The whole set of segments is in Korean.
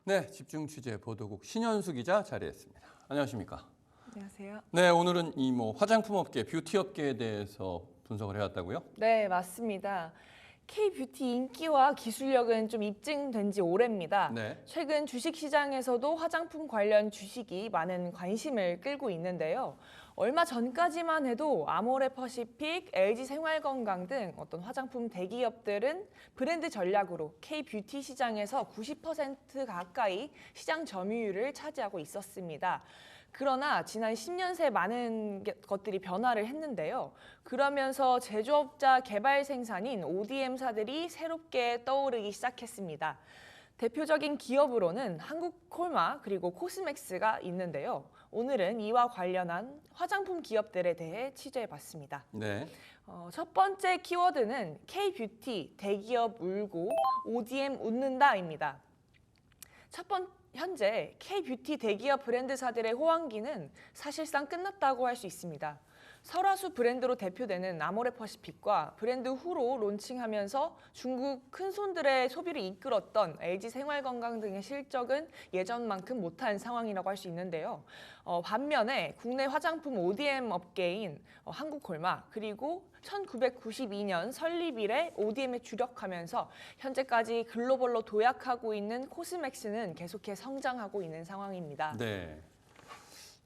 네, 집중 취재 보도국 신현수 기자 자리했습니다. 안녕하십니까? 안녕하세요. 네, 오늘은 이 화장품 업계, 뷰티 업계에 대해서 분석을 해왔다고요? 네, 맞습니다. K-뷰티 인기와 기술력은 좀 입증된 지 오래입니다. 네. 최근 주식시장에서도 화장품 관련 주식이 많은 관심을 끌고 있는데요. 얼마 전까지만 해도 아모레퍼시픽, LG생활건강 등 어떤 화장품 대기업들은 브랜드 전략으로 K-뷰티 시장에서 90% 가까이 시장 점유율을 차지하고 있었습니다. 그러나 지난 10년 새 많은 것들이 변화를 했는데요. 그러면서 제조업자 개발 생산인 ODM사들이 새롭게 떠오르기 시작했습니다. 대표적인 기업으로는 한국콜마 그리고 코스맥스가 있는데요. 오늘은 이와 관련한 화장품 기업들에 대해 취재해봤습니다. 네. 첫 번째 키워드는 K-뷰티 대기업 울고 ODM 웃는다입니다. 현재 K-뷰티 대기업 브랜드사들의 호황기는 사실상 끝났다고 할 수 있습니다. 설화수 브랜드로 대표되는 아모레퍼시픽과 브랜드 후로 론칭하면서 중국 큰손들의 소비를 이끌었던 LG생활건강 등의 실적은 예전만큼 못한 상황이라고 할 수 있는데요. 반면에 국내 화장품 ODM 업계인 한국콜마 그리고 1992년 설립 이래 ODM에 주력하면서 현재까지 글로벌로 도약하고 있는 코스맥스는 계속해서 성장하고 있는 상황입니다. 네.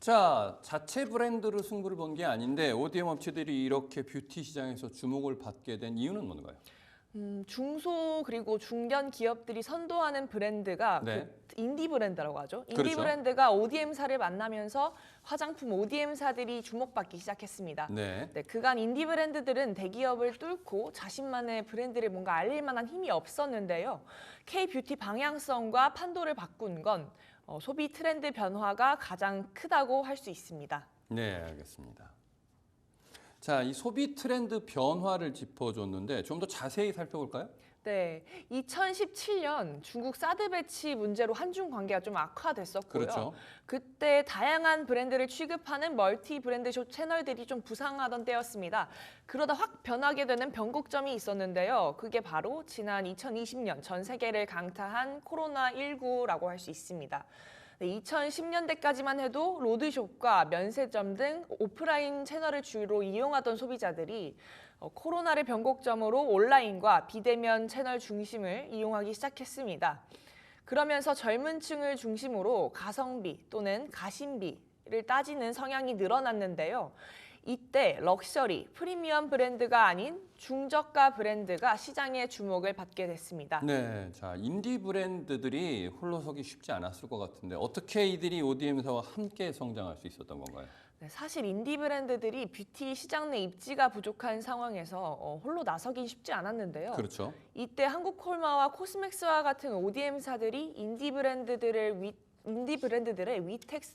자, 자체 브랜드로 승부를 본 게 아닌데 ODM 업체들이 이렇게 뷰티 시장에서 주목을 받게 된 이유는 뭔가요? 중소 그리고 중견 기업들이 선도하는 브랜드가 네. 인디 브랜드라고 하죠. 인디 그렇죠. 브랜드가 ODM사를 만나면서 화장품 ODM사들이 주목받기 시작했습니다. 네. 그간 인디 브랜드들은 대기업을 뚫고 자신만의 브랜드를 뭔가 알릴 만한 힘이 없었는데요. K-뷰티 방향성과 판도를 바꾼 건 소비 트렌드 변화가 가장 크다고 할 수 있습니다. 네, 알겠습니다. 자, 이 소비 트렌드 변화를 짚어줬는데 좀 더 자세히 살펴볼까요? 네, 2017년 중국 사드 배치 문제로 한중 관계가 좀 악화됐었고요. 그렇죠. 그때 다양한 브랜드를 취급하는 멀티 브랜드 숍 채널들이 좀 부상하던 때였습니다. 그러다 확 변하게 되는 변곡점이 있었는데요. 그게 바로 지난 2020년 전 세계를 강타한 코로나19라고 할 수 있습니다. 2010년대까지만 해도 로드숍과 면세점 등 오프라인 채널을 주로 이용하던 소비자들이 코로나를 변곡점으로 온라인과 비대면 채널 중심을 이용하기 시작했습니다. 그러면서 젊은 층을 중심으로 가성비 또는 가심비를 따지는 성향이 늘어났는데요. 이때 럭셔리, 프리미엄 브랜드가 아닌 중저가 브랜드가 시장의 주목을 받게 됐습니다. 네, 자, 인디 브랜드들이 홀로서기 쉽지 않았을 것 같은데 어떻게 이들이 ODM사와 함께 성장할 수 있었던 건가요? 네, 사실 인디 브랜드들이 뷰티 시장 내 입지가 부족한 상황에서 홀로 나서긴 쉽지 않았는데요. 그렇죠. 이때 한국콜마와 코스맥스와 같은 ODM사들이 인디 브랜드들의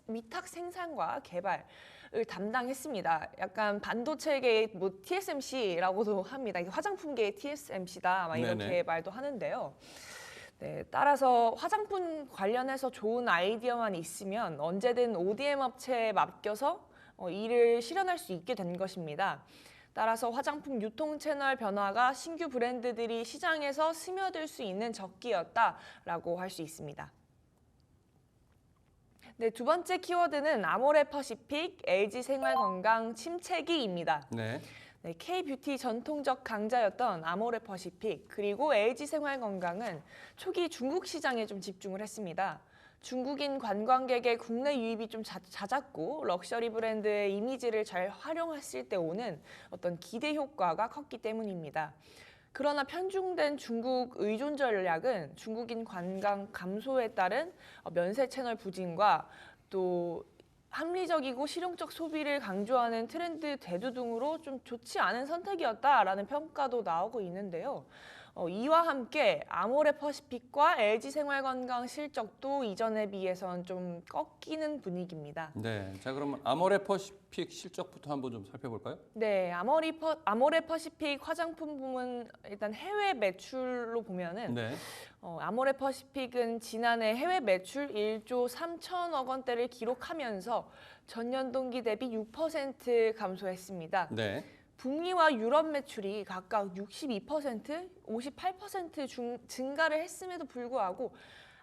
위탁 생산과 개발을 담당했습니다. 약간 반도체계의 TSMC라고도 합니다. 화장품계의 TSMC다 막 이렇게 네네. 말도 하는데요. 네, 따라서 화장품 관련해서 좋은 아이디어만 있으면 언제든 ODM 업체에 맡겨서 일을 실현할 수 있게 된 것입니다. 따라서 화장품 유통 채널 변화가 신규 브랜드들이 시장에서 스며들 수 있는 적기였다라고 할 수 있습니다. 네, 두 번째 키워드는 아모레퍼시픽, LG생활건강 침체기입니다. 네. 네, K-뷰티 전통적 강자였던 아모레퍼시픽 그리고 LG생활건강은 초기 중국 시장에 좀 집중을 했습니다. 중국인 관광객의 국내 유입이 좀 잦았고 럭셔리 브랜드의 이미지를 잘 활용했을 때 오는 어떤 기대 효과가 컸기 때문입니다. 그러나 편중된 중국 의존 전략은 중국인 관광 감소에 따른 면세 채널 부진과 또 합리적이고 실용적 소비를 강조하는 트렌드 대두 등으로 좀 좋지 않은 선택이었다라는 평가도 나오고 있는데요. 이와 함께 아모레퍼시픽과 LG생활건강 실적도 이전에 비해서는 좀 꺾이는 분위기입니다. 네, 자 그러면 아모레퍼시픽 실적부터 한번 좀 살펴볼까요? 네, 아모레퍼시픽 화장품 부문 일단 해외 매출로 보면은 네. 아모레퍼시픽은 지난해 해외 매출 1조 3천억 원대를 기록하면서 전년 동기 대비 6% 감소했습니다. 네. 북미와 유럽 매출이 각각 62%, 58% 증가를 했음에도 불구하고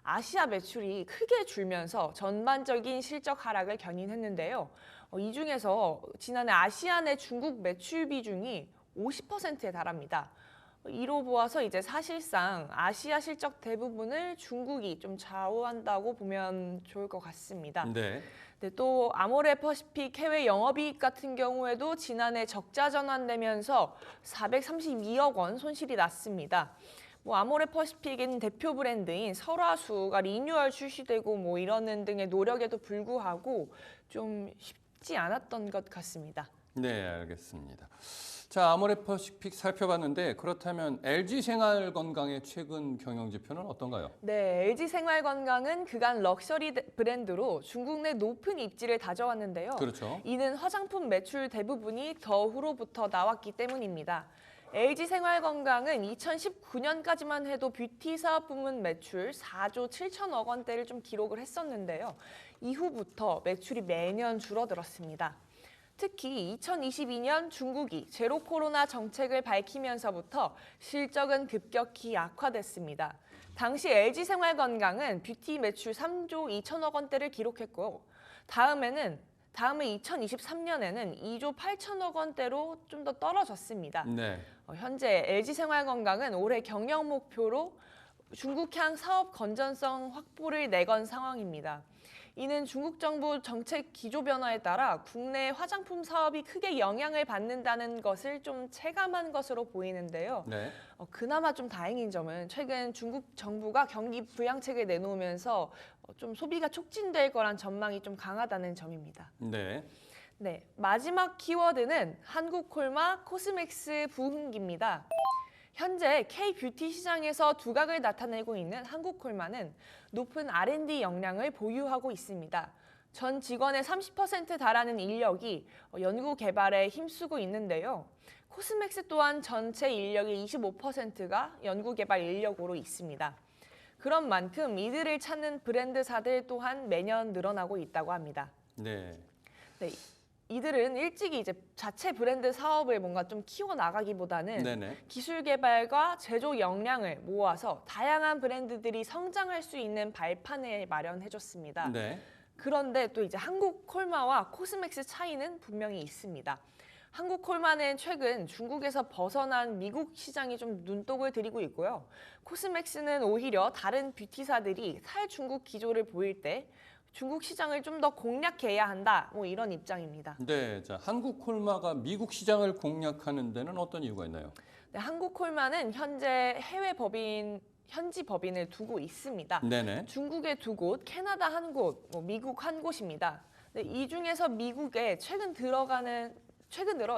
아시아 매출이 크게 줄면서 전반적인 실적 하락을 견인했는데요. 이 중에서 지난해 아시아 내 중국 매출 비중이 50%에 달합니다. 이로 보아서 이제 사실상 아시아 실적 대부분을 중국이 좀 좌우한다고 보면 좋을 것 같습니다. 네. 네, 또 아모레 퍼시픽 해외 영업이익 같은 경우에도 지난해 적자 전환되면서 432억 원 손실이 났습니다. 아모레 퍼시픽인 대표 브랜드인 설화수가 리뉴얼 출시되고 이러는 등의 노력에도 불구하고 좀 쉽지 않았던 것 같습니다. 네, 알겠습니다. 자, 아모레 퍼시픽 살펴봤는데 그렇다면 LG생활건강의 최근 경영 지표는 어떤가요? 네, LG생활건강은 그간 럭셔리 브랜드로 중국 내 높은 입지를 다져왔는데요. 그렇죠. 이는 화장품 매출 대부분이 더 후로부터 나왔기 때문입니다. LG생활건강은 2019년까지만 해도 뷰티 사업 부문 매출 4조 7천억 원대를 좀 기록을 했었는데요. 이후부터 매출이 매년 줄어들었습니다. 특히 2022년 중국이 제로 코로나 정책을 밝히면서부터 실적은 급격히 악화됐습니다. 당시 LG생활건강은 뷰티 매출 3조 2천억 원대를 기록했고 다음에 2023년에는 2조 8천억 원대로 좀 더 떨어졌습니다. 네. 현재 LG생활건강은 올해 경영 목표로 중국향 사업 건전성 확보를 내건 상황입니다. 이는 중국 정부 정책 기조 변화에 따라 국내 화장품 사업이 크게 영향을 받는다는 것을 좀 체감한 것으로 보이는데요. 네. 그나마 좀 다행인 점은 최근 중국 정부가 경기 부양책을 내놓으면서 좀 소비가 촉진될 거란 전망이 좀 강하다는 점입니다. 네. 네, 마지막 키워드는 한국콜마 코스맥스 부흥기입니다. 현재 K-뷰티 시장에서 두각을 나타내고 있는 한국콜마는 높은 R&D 역량을 보유하고 있습니다. 전 직원의 30% 달하는 인력이 연구 개발에 힘쓰고 있는데요. 코스맥스 또한 전체 인력의 25%가 연구 개발 인력으로 있습니다. 그런 만큼 이들을 찾는 브랜드사들 또한 매년 늘어나고 있다고 합니다. 네. 네, 이들은 일찍이 이제 자체 브랜드 사업을 뭔가 좀 키워나가기보다는 네네. 기술 개발과 제조 역량을 모아서 다양한 브랜드들이 성장할 수 있는 발판을 마련해줬습니다. 네. 그런데 또 이제 한국콜마와 코스맥스 차이는 분명히 있습니다. 한국콜마는 최근 중국에서 벗어난 미국 시장이 좀 눈독을 들이고 있고요. 코스맥스는 오히려 다른 뷰티사들이 탈중국 기조를 보일 때 중국 시장을 좀 더 공략해야 한다, 이런 입장입니다. 네. 자, 한국콜마가 미국 시장을 공략하는 데는 어떤 이유가 있나요? 네, 한국콜마는 현재 현지 법인을 두고 있습니다. 네네. 중국에 두 곳, 캐나다 한 곳, 미국 한 곳입니다. 네, 이 중에서 미국에 최근 들어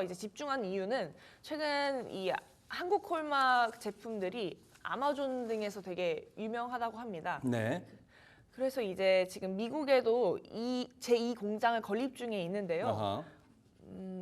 이제 집중한 이유는 최근 이 한국콜마 제품들이 아마존 등에서 되게 유명하다고 합니다. 네. 그래서 이제 지금 미국에도 제2 공장을 건립 중에 있는데요. 아하.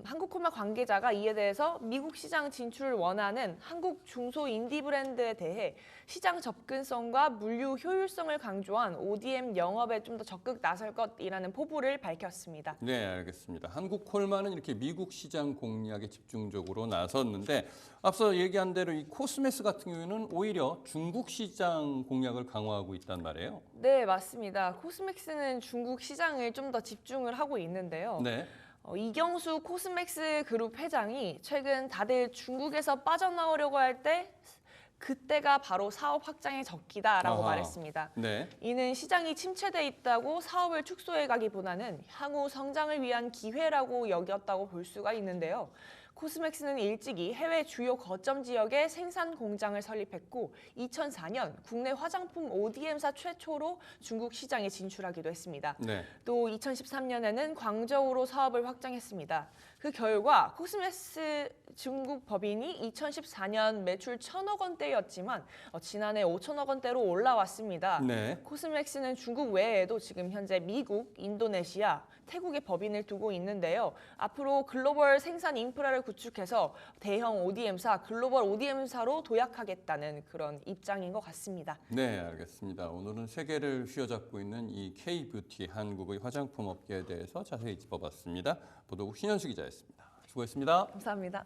한국콜마 관계자가 이에 대해서 미국 시장 진출을 원하는 한국 중소 인디 브랜드에 대해 시장 접근성과 물류 효율성을 강조한 ODM 영업에 좀 더 적극 나설 것이라는 포부를 밝혔습니다. 네, 알겠습니다. 한국콜마는 이렇게 미국 시장 공략에 집중적으로 나섰는데 앞서 얘기한 대로 이 코스메스 같은 경우에는 오히려 중국 시장 공략을 강화하고 있단 말이에요. 네, 맞습니다. 코스맥스는 중국 시장을 좀 더 집중을 하고 있는데요. 네. 이경수 코스맥스 그룹 회장이 최근 다들 중국에서 빠져나오려고 할 때 그때가 바로 사업 확장의 적기다라고 아하. 말했습니다. 네. 이는 시장이 침체돼 있다고 사업을 축소해 가기보다는 향후 성장을 위한 기회라고 여겼다고 볼 수가 있는데요. 코스맥스는 일찍이 해외 주요 거점 지역에 생산 공장을 설립했고 2004년 국내 화장품 ODM사 최초로 중국 시장에 진출하기도 했습니다. 네. 또 2013년에는 광저우로 사업을 확장했습니다. 그 결과 코스메스 중국 법인이 2014년 매출 1,000억 원대였지만 지난해 5천억 원대로 올라왔습니다. 네. 코스맥스는 중국 외에도 지금 현재 미국, 인도네시아, 태국에 법인을 두고 있는데요. 앞으로 글로벌 생산 인프라를 구축해서 대형 ODM사, 글로벌 ODM사로 도약하겠다는 그런 입장인 것 같습니다. 네, 알겠습니다. 오늘은 세계를 휘어잡고 있는 이 K-뷰티 한국의 화장품 업계에 대해서 자세히 짚어봤습니다. 보도국 신현수 기자였습니다. 수고했습니다. 감사합니다.